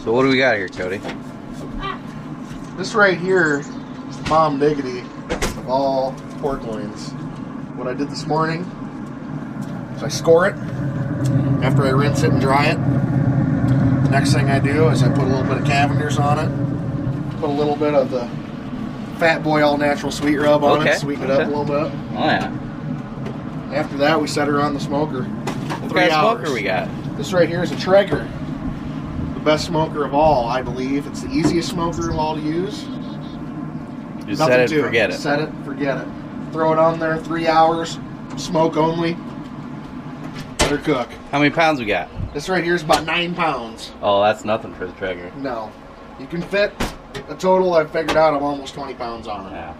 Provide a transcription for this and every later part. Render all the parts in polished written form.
So what do we got here, Cody? This right here is the mom diggity of all pork loins. What I did this morning is I score it. After I rinse it and dry it, the next thing I do is I put a little bit of Cavender's on it. Put a little bit of the Fat Boy All Natural Sweet Rub on it, sweeten it up a little bit. Oh yeah. After that, we set her on the smoker. What kind of smoker we got? This right here is a Traeger. The best smoker of all, I believe. It's the easiest smoker of all to use. Just set it and forget it. Set it, forget it. Throw it on there, 3 hours, smoke only. Let her cook. How many pounds we got? This right here is about 9 pounds. Oh, that's nothing for the Traeger. No. You can fit a total, I've figured out, of almost 20 pounds on it. Yeah.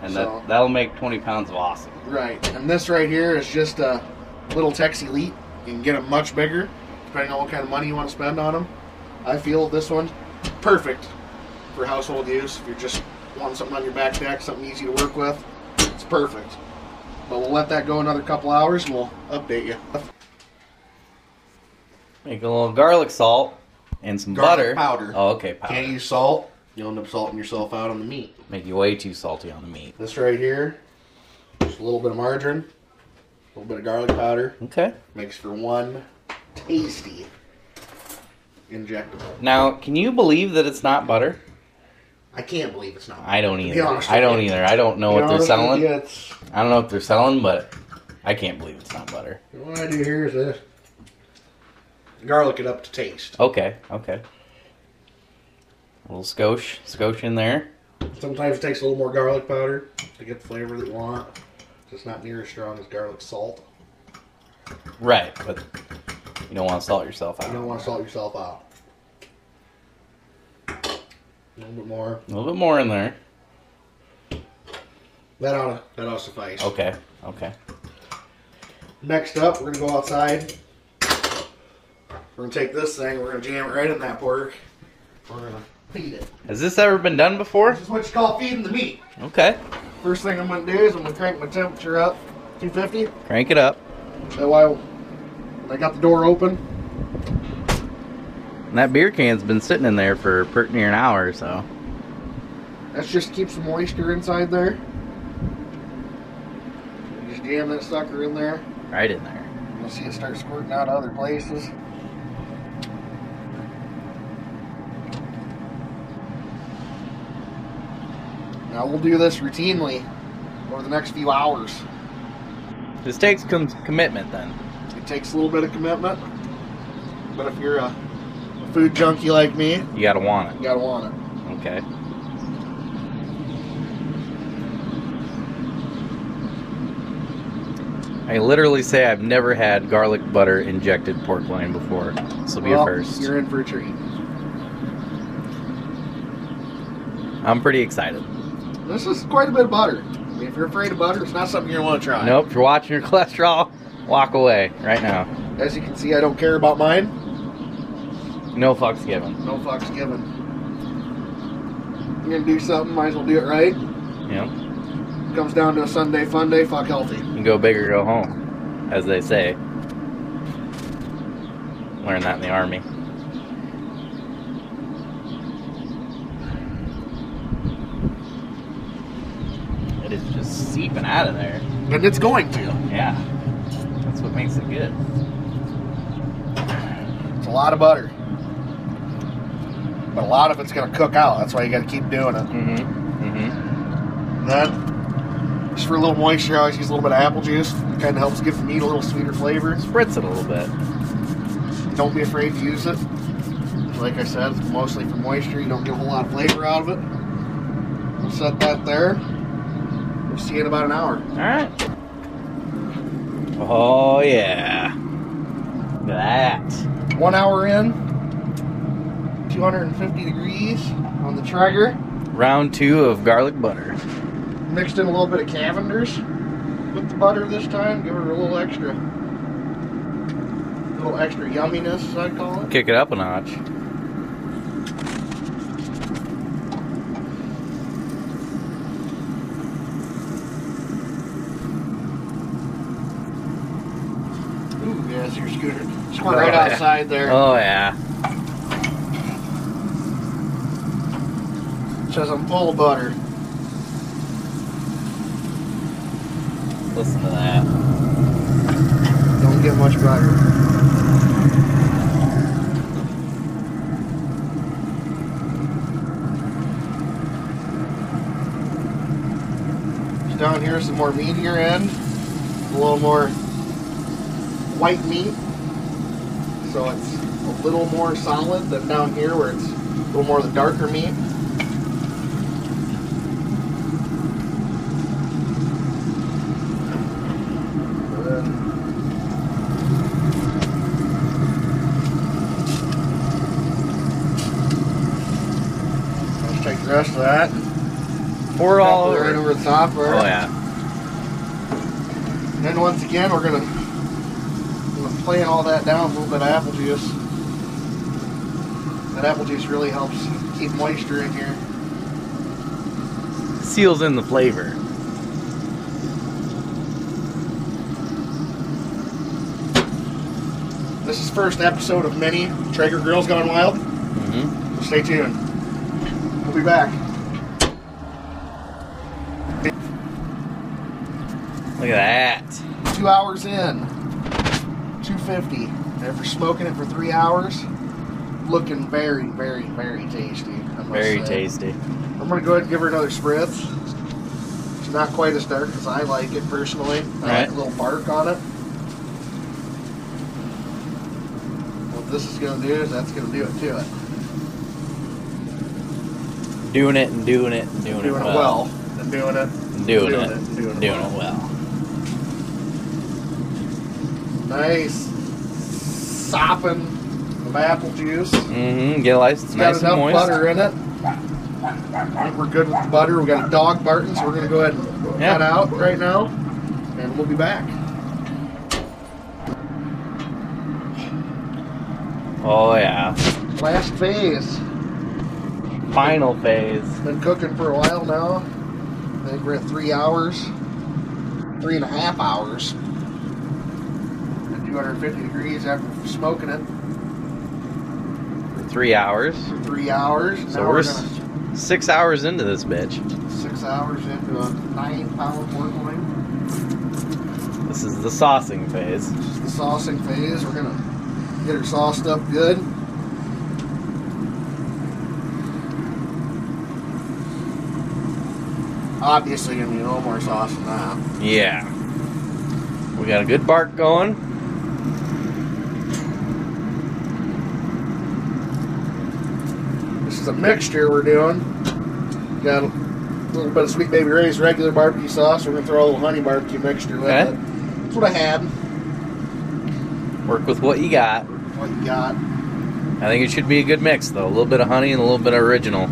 And so, that'll make 20 pounds of awesome. Right. And this right here is just a Lil Tex Elite. You can get them much bigger, depending on what kind of money you want to spend on them. I feel this one perfect for household use. If you're just wanting something on your back deck, something easy to work with, it's perfect. But we'll let that go another couple hours and we'll update you. Make a little garlic salt and some garlic butter. Powder. Oh, okay, powder. Can't use salt. You'll end up salting yourself out on the meat. Make you way too salty on the meat. This right here, just a little bit of margarine, a little bit of garlic powder. Okay. Makes for one tasty injectable. Now, can you believe that it's not butter? I can't believe it's not butter. I don't either. I don't either. I don't know what they're selling. I don't know what they're selling, but I can't believe it's not butter. What I do here is this. Garlic it up to taste. Okay, okay. A little skosh in there. Sometimes it takes a little more garlic powder to get the flavor that you want. It's not near as strong as garlic salt. Right, but you don't want to salt yourself out. You don't want to salt yourself out. A little bit more. A little bit more in there. That ought to suffice. Okay, okay. Next up, we're going to go outside. We're going to take this thing, we're going to jam it right in that pork. We're going to feed it. Has this ever been done before? This is what you call feeding the meat. Okay. First thing I'm going to do is I'm going to crank my temperature up. 250. Crank it up. That way, I got the door open. And that beer can's been sitting in there for pretty near an hour, so. That just keeps the moisture inside there. You just jam that sucker in there. Right in there. You'll see it start squirting out other places. Now we'll do this routinely over the next few hours. This takes commitment then. It takes a little bit of commitment, but if you're a food junkie like me, you gotta want it. You gotta want it. Okay. I literally say I've never had garlic butter injected pork loin before. This will be a first. You're in for a treat. I'm pretty excited. This is quite a bit of butter. I mean, if you're afraid of butter, it's not something you're going to want to try. Nope, if you're watching your cholesterol, walk away right now. As you can see, I don't care about mine. No fucks given. No fucks given. You're going to do something, might as well do it right. Yeah. Comes down to a Sunday fun day, fuck healthy. You can go big or go home, as they say. Learned that in the Army. It is just seeping out of there. And it's going to. Yeah. That's what makes it good. It's a lot of butter. But a lot of it's going to cook out. That's why you got to keep doing it. Mm-hmm. Mm-hmm. And then, just for a little moisture, I always use a little bit of apple juice. It kind of helps give the meat a little sweeter flavor. Spritz it a little bit. Don't be afraid to use it. Like I said, it's mostly for moisture. You don't get a whole lot of flavor out of it. We'll set that there. We'll see you in about an hour. Alright. Oh, yeah. Look at that. 1 hour in. 250 degrees on the Traeger. Round 2 of garlic butter. Mixed in a little bit of Cavender's with the butter this time. Give it a little extra yumminess, as I call it. Kick it up a notch. Ooh, yeah, it's your scooter. Squirt right outside there. Oh, yeah. says I'm full of butter. Listen to that. Don't get much butter. Down here, some more meatier end, a little more white meat, so it's a little more solid than down here where it's a little more of the darker meat. Let's take the rest of that. Pour it all over. Right over the top. Right? Oh yeah. And then once again, we're gonna plan all that down with a little bit of apple juice. That apple juice really helps keep moisture in here. Seals in the flavor. This is the first episode of many Traeger Grills Gone Wild. Mm-hmm. So stay tuned. We'll be back. Look at that. 2 hours in, 250. After smoking it for 3 hours, looking very, very, very tasty. Very tasty. I'm going to go ahead and give her another spritz. It's not quite as dark as I like it personally. I like a little bark on it. What this is going to do is that's going to do it to it. Doing it and doing it and doing it well. And doing it. Doing it well. Nice sopping of apple juice. Mm-hmm. Get nice and moist. Got enough butter in it. I think we're good with the butter. We got a dog barking, so we're going to go ahead and cut out right now, and we'll be back. Oh yeah. Last phase. Final phase. Been cooking for a while now. I think we're at 3 hours, 3.5 hours. 250 degrees after smoking it. For 3 hours. For 3 hours. So we're 6 hours into this bitch. 6 hours into a 9-pound porkloin. This is the saucing phase. This is the saucing phase. We're gonna get her sauced up good. Obviously gonna be no more sauce than that. Yeah. We got a good bark going. This is a mixture we're doing. Got a little bit of Sweet Baby Ray's regular barbecue sauce. We're gonna throw a little honey barbecue mixture with it. That's what I had. Work with what you got. What you got. I think it should be a good mix though. A little bit of honey and a little bit of original.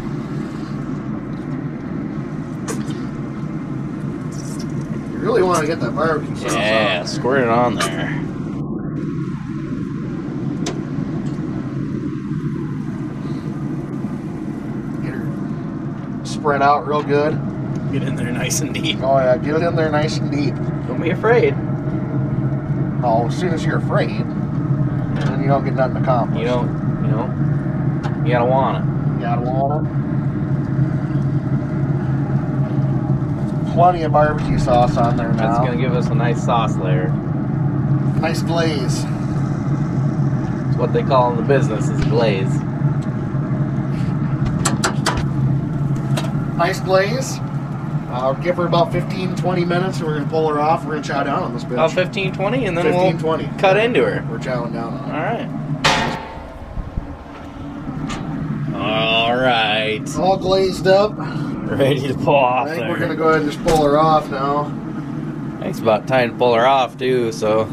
You really want to get that barbecue sauce on. Yeah, squirt it on there. Get her spread out real good. Get in there nice and deep. Oh yeah, get it in there nice and deep. Don't be afraid. Oh, as soon as you're afraid, then you don't get nothing accomplished. You gotta want it. You gotta want it. Plenty of barbecue sauce on there now. That's gonna give us a nice sauce layer. Nice glaze. It's what they call in the business is glaze. Nice glaze. I'll give her about 15-20 minutes and we're going to pull her off. We're going to chow down on this bitch. About 15-20 and then 15-20. we'll cut into her. We're chowing down on her. Alright. All glazed up. Ready to pull off I think there. we're going to go ahead and just pull her off now. I think it's about time to pull her off too, so.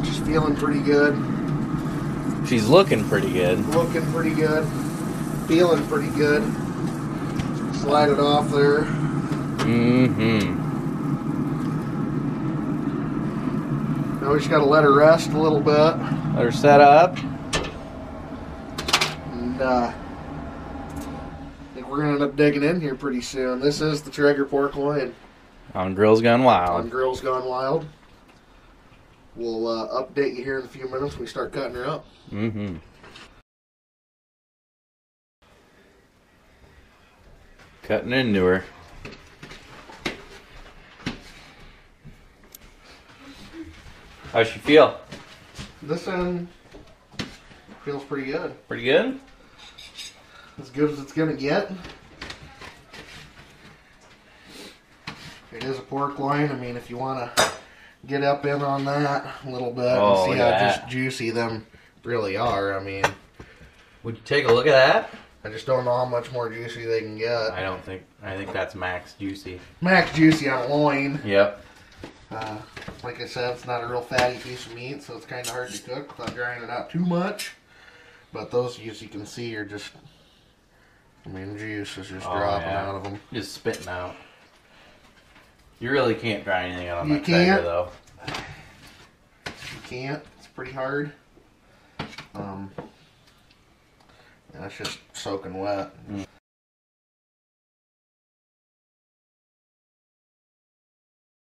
She's feeling pretty good. She's looking pretty good. Looking pretty good. Feeling pretty good. Slide it off there. Mm-hmm. Now we just got to let her rest a little bit. Let her set up. And I think we're going to end up digging in here pretty soon. This is the Traeger Porkloin. On Grills Gone Wild. On Grills Gone Wild. We'll update you here in a few minutes when we start cutting her up. Mm-hmm. Cutting into her. How's she feel? This end feels pretty good. Pretty good? As good as it's gonna get. It is a pork loin. I mean, if you want to get up in on that a little bit and see how just juicy them really are. I mean, would you take a look at that? I just don't know how much more juicy they can get. I think that's max juicy. Max juicy on loin. Yep. Like I said, it's not a real fatty piece of meat, so it's kind of hard to cook without drying it out too much. But those, as you can see, are just, I mean, juice is just dropping out of them. Just spitting out. You really can't dry anything out on that Traeger, though. You can't. It's pretty hard. And it's just soaking wet.